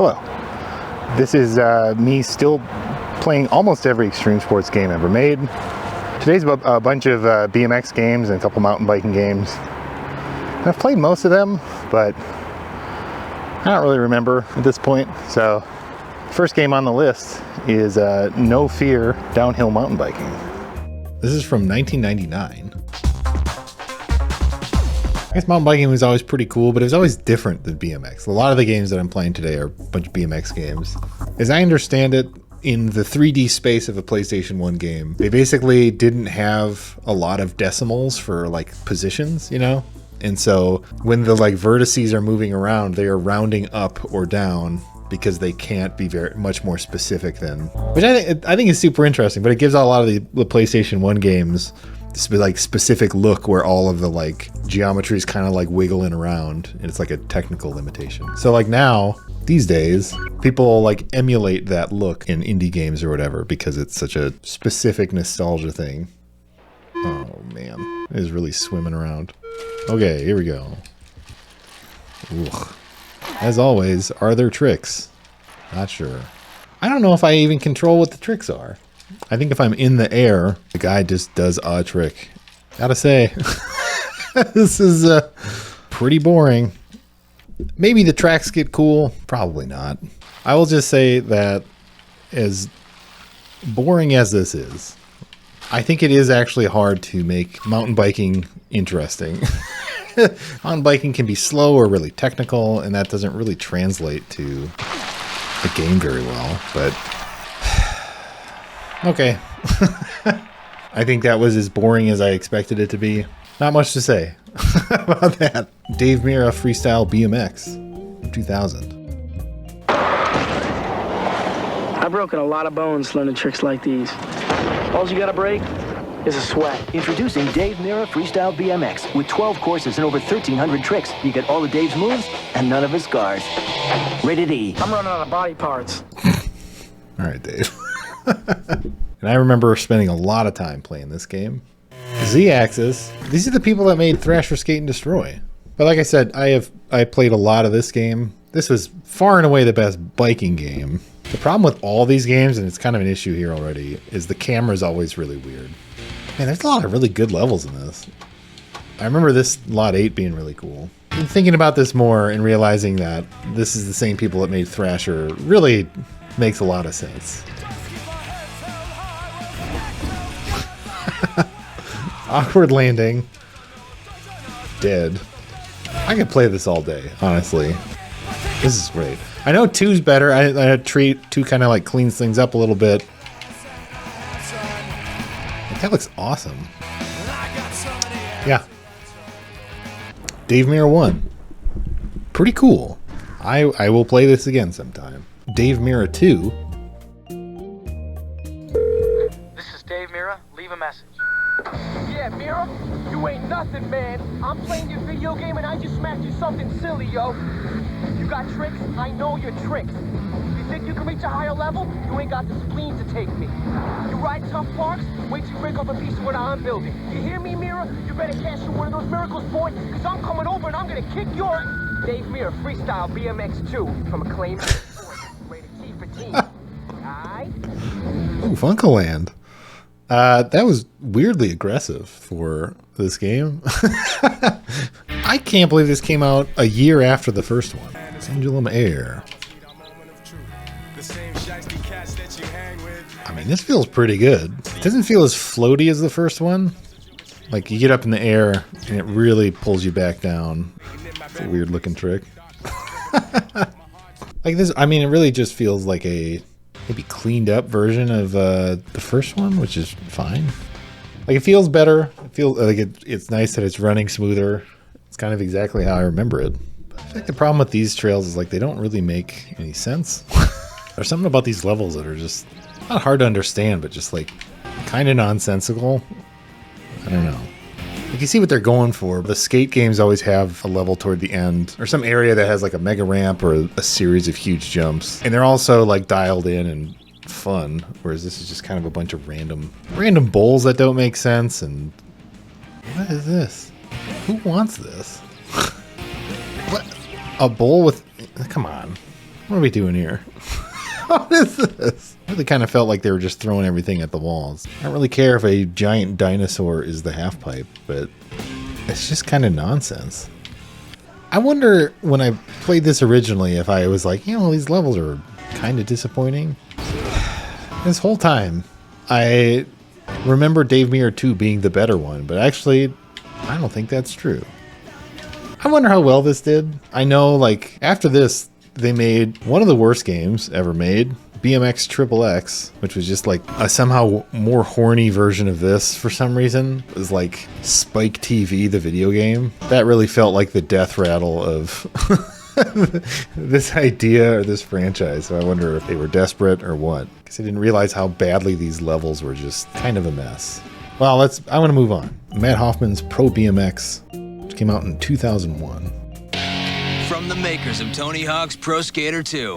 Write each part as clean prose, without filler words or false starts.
Hello. This is me still playing almost every extreme sports game ever made. Today's a bunch of BMX games and a couple mountain biking games. I've played most of them, but I don't really remember at this point. So, first game on the list is No Fear Downhill Mountain Biking. This is from 1999. I guess mountain biking was always pretty cool, but it was always different than BMX. A lot of the games that I'm playing today are a bunch of BMX games. As I understand it, in the 3D space of a PlayStation 1 game, they basically didn't have a lot of decimals for like positions, you know? And so when the like vertices are moving around, they are rounding up or down because they can't be very much more specific than, which I think is super interesting, but it gives a lot of the PlayStation 1 games this like specific look where all of the like geometry is kind of like wiggling around, and it's like a technical limitation. So like now, these days, people like emulate that look in indie games or whatever because it's such a specific nostalgia thing. Oh man, it is really swimming around. Okay, here we go. Ugh. As always, are there tricks? Not sure. I don't know if I even control what the tricks are. I think if I'm in the air, the guy just does a trick. Gotta say, this is pretty boring. Maybe the tracks get cool. Probably not. I will just say that as boring as this is, I think it is actually hard to make mountain biking interesting. Mountain biking can be slow or really technical, and that doesn't really translate to the game very well, but okay. I think that was as boring as I expected it to be. Not much to say about that. Dave Mirra Freestyle BMX, 2000. I've broken a lot of bones learning tricks like these. All you gotta break is a sweat. Introducing Dave Mirra Freestyle BMX. With 12 courses and over 1,300 tricks, you get all of Dave's moves and none of his scars. Rated E. I'm running out of body parts. All right, Dave. And I remember spending a lot of time playing this game. Z-Axis. These are the people that made Thrasher Skate and Destroy. But like I said, I played a lot of this game. This was far and away the best biking game. The problem with all these games, and it's kind of an issue here already, is the camera's always really weird. Man, there's a lot of really good levels in this. I remember this Lot 8 being really cool. And thinking about this more and realizing that this is the same people that made Thrasher really makes a lot of sense. Awkward landing. Dead. I could play this all day, honestly. This is great. I know 2's better. I treat 2 kind of like cleans things up a little bit. That looks awesome. Yeah. Dave Mirra 1. Pretty cool. I will play this again sometime. Dave Mirra 2. This is Dave Mirra. Leave a message. Yeah, Mirra, you ain't nothing, man. I'm playing your video game and I just smacked you something silly, yo. You got tricks? I know your tricks. You think you can reach a higher level? You ain't got the spleen to take me. You ride tough parks? Wait till you break off a piece of what I'm building. You hear me, Mirra? You better cash in one of those miracles, boy, because I'm coming over and I'm gonna kick your... Dave Mirra Freestyle BMX 2 from Acclaim Sports. Rated T for Teen. Alright? Ooh, Funkaland. That was weirdly aggressive for this game. I can't believe this came out a year after the first one. Pendulum Air. I mean, this feels pretty good. It doesn't feel as floaty as the first one. Like, you get up in the air, and it really pulls you back down. It's a weird looking trick. Like this, I mean, it really just feels like a maybe cleaned up version of the first one, which is fine. Like, it feels better. It feels like it's nice that it's running smoother. It's kind of exactly how I remember it. But I think the problem with these trails is like they don't really make any sense. There's something about these levels that are just not hard to understand, but just like kind of nonsensical. I don't know. You can see what they're going for. The skate games always have a level toward the end, or some area that has like a mega ramp or a series of huge jumps. And they're also like dialed in and fun, whereas this is just kind of a bunch of random bowls that don't make sense. And what is this? Who wants this? What? A bowl with... Come on. What are we doing here? What is this? I really kind of felt like they were just throwing everything at the walls. I don't really care if a giant dinosaur is the half pipe, but it's just kind of nonsense. I wonder when I played this originally if I was like, you know, these levels are kind of disappointing. This whole time, I remember Dave Mirra 2 being the better one, but actually, I don't think that's true. I wonder how well this did. I know, like, after this, they made one of the worst games ever made, BMX XXX, which was just like a somehow more horny version of this for some reason. It was like Spike TV, the video game. That really felt like the death rattle of this idea or this franchise. So I wonder if they were desperate or what. Because I didn't realize how badly these levels were just kind of a mess. Well, I want to move on. Matt Hoffman's Pro BMX, which came out in 2001. From the makers of Tony Hawk's Pro Skater 2.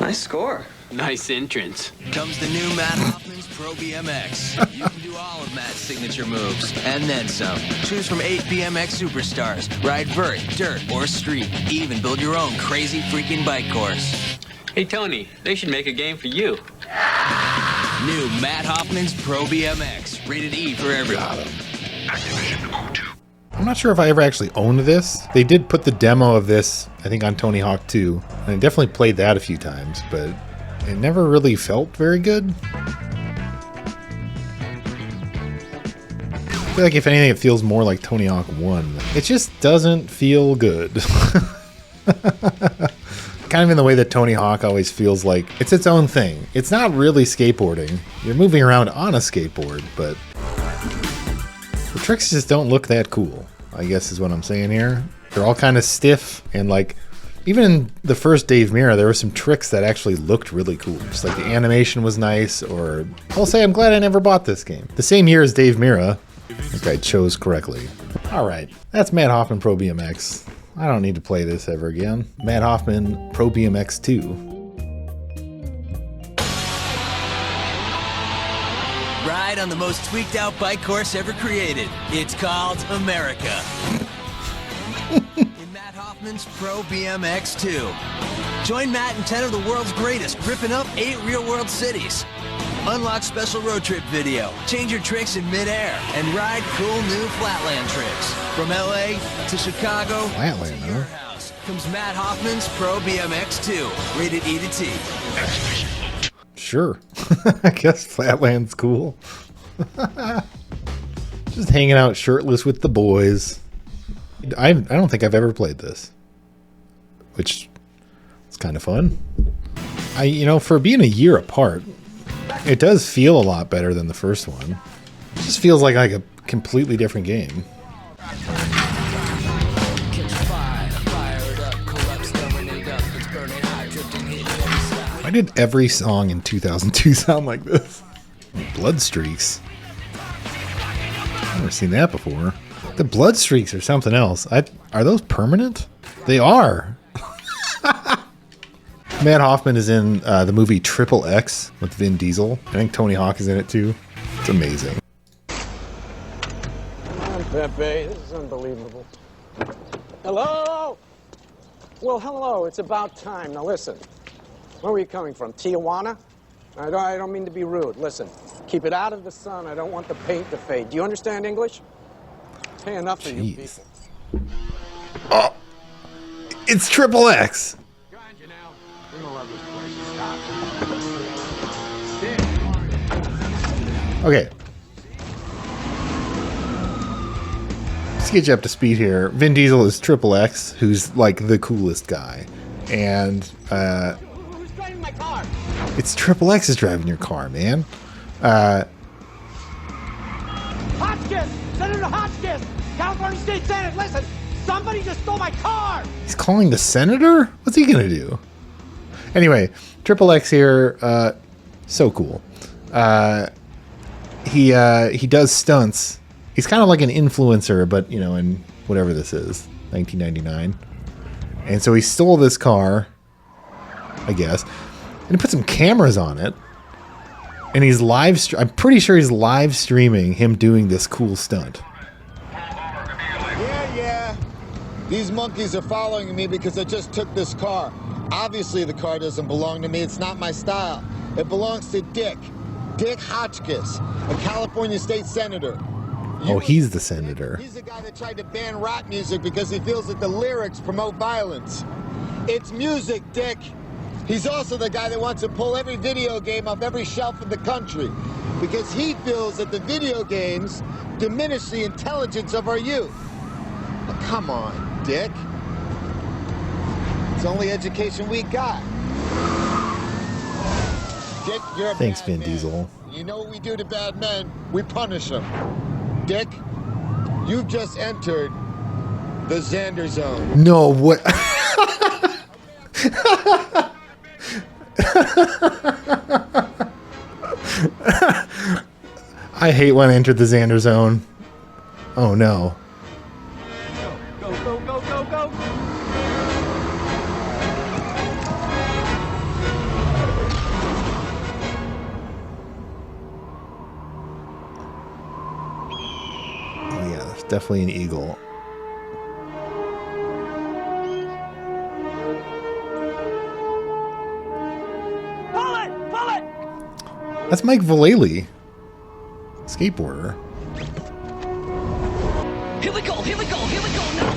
Nice score. Nice entrance. Comes the new Matt Hoffman's Pro BMX. You can do all of Matt's signature moves, and then some. Choose from 8 BMX superstars. Ride vert, dirt, or street. Even build your own crazy freaking bike course. Hey, Tony, they should make a game for you. New Matt Hoffman's Pro BMX. Rated E for everyone. I'm not sure if I ever actually owned this. They did put the demo of this, I think, on Tony Hawk 2. And I definitely played that a few times, but it never really felt very good. I feel like if anything, it feels more like Tony Hawk 1. It just doesn't feel good. Kind of in the way that Tony Hawk always feels like it's its own thing. It's not really skateboarding. You're moving around on a skateboard, but the tricks just don't look that cool, I guess is what I'm saying here. They're all kind of stiff, and like, even in the first Dave Mirra, there were some tricks that actually looked really cool. Just like the animation was nice, or I'll say I'm glad I never bought this game. The same year as Dave Mirra. I think I chose correctly. All right, that's Matt Hoffman Pro BMX. I don't need to play this ever again. Matt Hoffman Pro BMX 2. Ride on the most tweaked out bike course ever created. It's called America. In Matt Hoffman's Pro BMX 2. Join Matt and 10 of the world's greatest, ripping up 8 real-world cities. Unlock special road trip video, change your tricks in midair, and ride cool new flatland tricks. From LA to Chicago Flatland, to your house comes Matt Hoffman's Pro BMX 2, rated E to T. Sure. I guess Flatland's cool. Just hanging out shirtless with the boys. I don't think I've ever played this, which is kind of fun. For being a year apart, it does feel a lot better than the first one. It just feels like a completely different game. Why did every song in 2002 sound like this? Blood streaks. I've never seen that before. The blood streaks are something else. Are those permanent? They are. Matt Hoffman is in the movie XXX with Vin Diesel. I think Tony Hawk is in it too. It's amazing. Come on, Pepe. This is unbelievable. Hello? Well, hello. It's about time. Now, listen. Where are you coming from? Tijuana? I don't mean to be rude. Listen, keep it out of the sun. I don't want the paint to fade. Do you understand English? Pay enough for you people. Oh, it's XXX. Okay. Let's get you up to speed here. Vin Diesel is XXX, who's like the coolest guy. And Who's driving my car? it's XXX is driving your car, man. Hotchkiss! Senator Hotchkiss! California State Senate, listen! Somebody just stole my car! He's calling the senator? What's he gonna do? Anyway, XXX here, so cool. He does stunts. He's kind of like an influencer, but in whatever this is, 1999. And so he stole this car, I guess, and he put some cameras on it. And he's I'm pretty sure he's live streaming him doing this cool stunt. Yeah. These monkeys are following me because I just took this car. Obviously, the car doesn't belong to me. It's not my style. It belongs to Dick. Dick Hotchkiss, a California state senator. Oh, he's the senator. He's the guy that tried to ban rap music because he feels that the lyrics promote violence. It's music, Dick. He's also the guy that wants to pull every video game off every shelf in the country because he feels that the video games diminish the intelligence of our youth. Now, come on, Dick. It's the only education we got. Dick, you're a Thanks, bad Vin man. Diesel. You know what we do to bad men? We punish them. Dick, you've just entered the Xander zone. No, what? I hate when I entered the Xander zone. Oh no. Go, go, go, go, go! Oh yeah, that's definitely an eagle. Pull it! Pull it! That's Mike Vallely, skateboarder. Here we go! Here we go! Here we go now!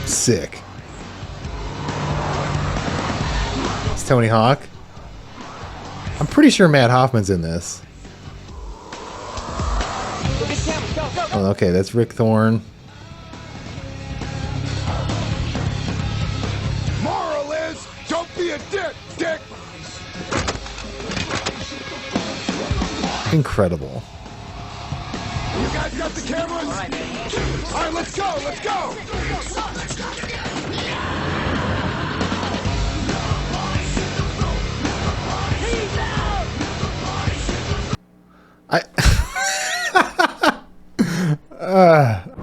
Sick. It's Tony Hawk. I'm pretty sure Matt Hoffman's in this. Oh, okay, that's Rick Thorne. Moral is, don't be a dick, Dick. Incredible. You guys got the cameras? All right, let's go, let's go.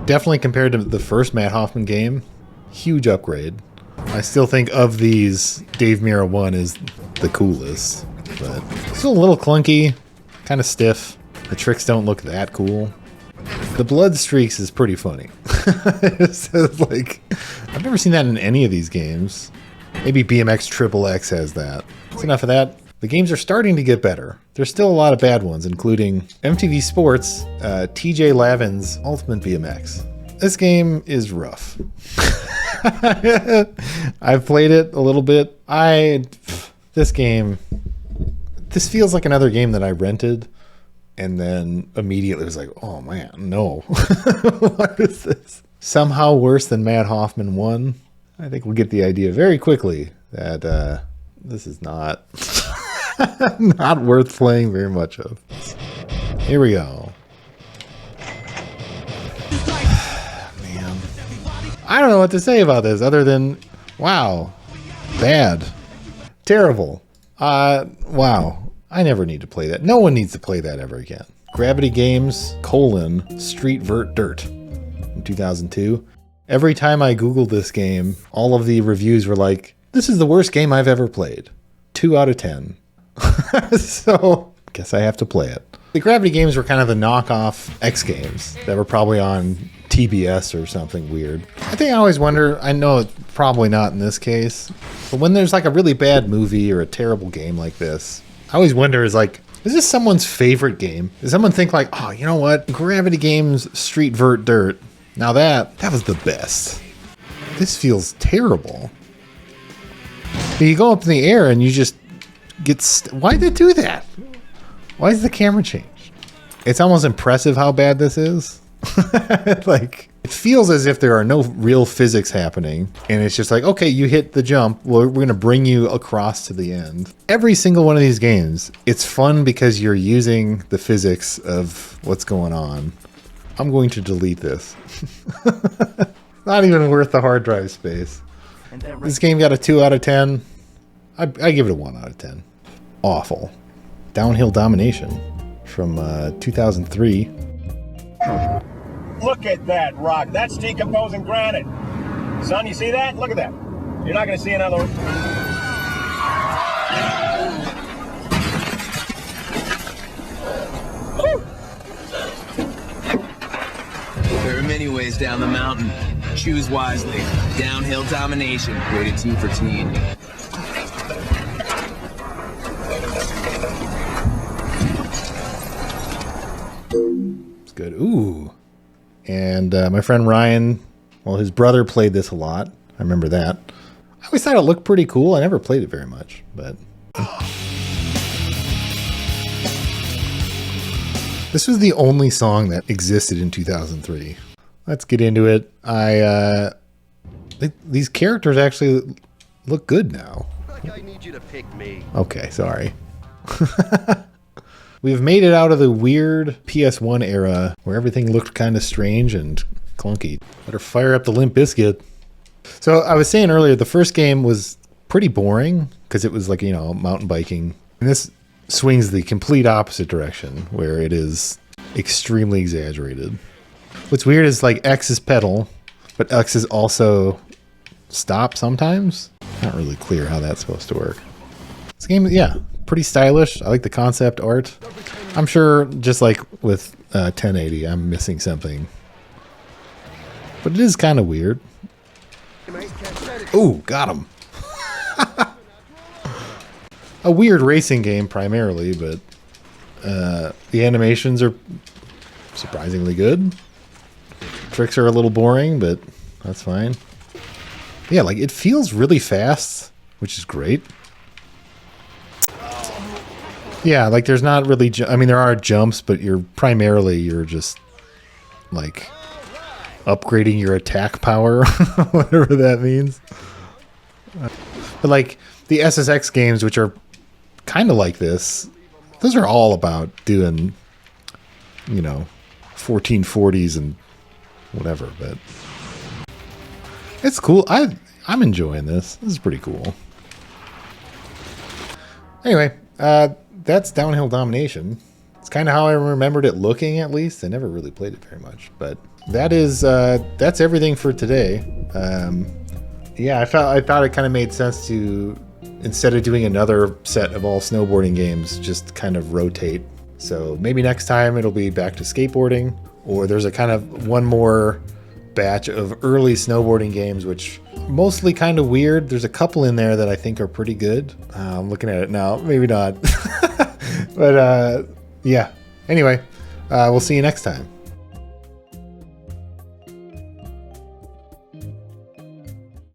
Definitely compared to the first Matt Hoffman game, huge upgrade. I still think of these, Dave Mirra 1 is the coolest, but still a little clunky, kind of stiff. The tricks don't look that cool. The blood streaks is pretty funny. It's like, I've never seen that in any of these games. Maybe BMX Triple X has that. That's enough of that. The games are starting to get better. There's still a lot of bad ones, including MTV Sports, TJ Lavin's Ultimate BMX. This game is rough. I've played it a little bit. This feels like another game that I rented and then immediately was like, oh man, no. What is this? Somehow worse than Matt Hoffman 1. I think we'll get the idea very quickly that this is not not worth playing very much of. Here we go. Man. I don't know what to say about this other than, wow, bad, terrible. Wow, I never need to play that. No one needs to play that ever again. Gravity Games, Street Vert Dirt in 2002. Every time I Googled this game, all of the reviews were like, this is the worst game I've ever played. 2 out of 10. So, guess I have to play it. The Gravity Games were kind of the knockoff X Games that were probably on TBS or something weird. I think I always wonder, I know it's probably not in this case, but when there's like a really bad movie or a terrible game like this, I always wonder is this someone's favorite game? Does someone think like, oh, you know what? Gravity Games Street Vert Dirt. Now that was the best. This feels terrible. You go up in the air and you just get... Why'd they do that? Why is the camera changed? It's almost impressive how bad this is. Like, it feels as if there are no real physics happening. And it's just like, okay, you hit the jump. Well, we're going to bring you across to the end. Every single one of these games, it's fun because you're using the physics of what's going on. I'm going to delete this. Not even worth the hard drive space. This game got a 2 out of 10. I give it a 1 out of 10. Awful. Downhill Domination from 2003. Look at that rock. That's decomposing granite. Son, you see that? Look at that. You're not going to see another... There are many ways down the mountain. Choose wisely. Downhill domination. Rated T for teen. It's good. Ooh. And my friend Ryan, well, his brother played this a lot. I remember that. I always thought it looked pretty cool. I never played it very much, but... This was the only song that existed in 2003. Let's get into it. These characters actually look good now. I need you to pick me. Okay, sorry. We've made it out of the weird PS1 era where everything looked kind of strange and clunky. Better fire up the Limp Bizkit. So I was saying earlier, the first game was pretty boring because it was like, you know, mountain biking. And this swings the complete opposite direction where it is extremely exaggerated. What's weird is like X is pedal, but X is also stop sometimes. Not really clear how that's supposed to work. This game, yeah, pretty stylish. I like the concept art. I'm sure just like with 1080, I'm missing something. But it is kind of weird. Ooh, got him. A weird racing game primarily, but the animations are surprisingly good. Tricks are a little boring, but that's fine. Yeah, like it feels really fast, which is great. Yeah, like there's not really, I mean, there are jumps, but you're just like upgrading your attack power, whatever that means. But like the SSX games, which are kind of like this, those are all about doing, you know, 1440s and whatever, but it's cool. I'm enjoying this. This is pretty cool. Anyway, that's Downhill Domination. It's kind of how I remembered it looking, at least. I never really played it very much, but that's everything for today. Yeah, I thought it kind of made sense to, instead of doing another set of all snowboarding games, just kind of rotate. So maybe next time it'll be back to skateboarding, or there's a kind of one more batch of early snowboarding games, which mostly kind of weird. There's a couple in there that I think are pretty good. I'm looking at it now. Maybe not. But yeah. Anyway, we'll see you next time.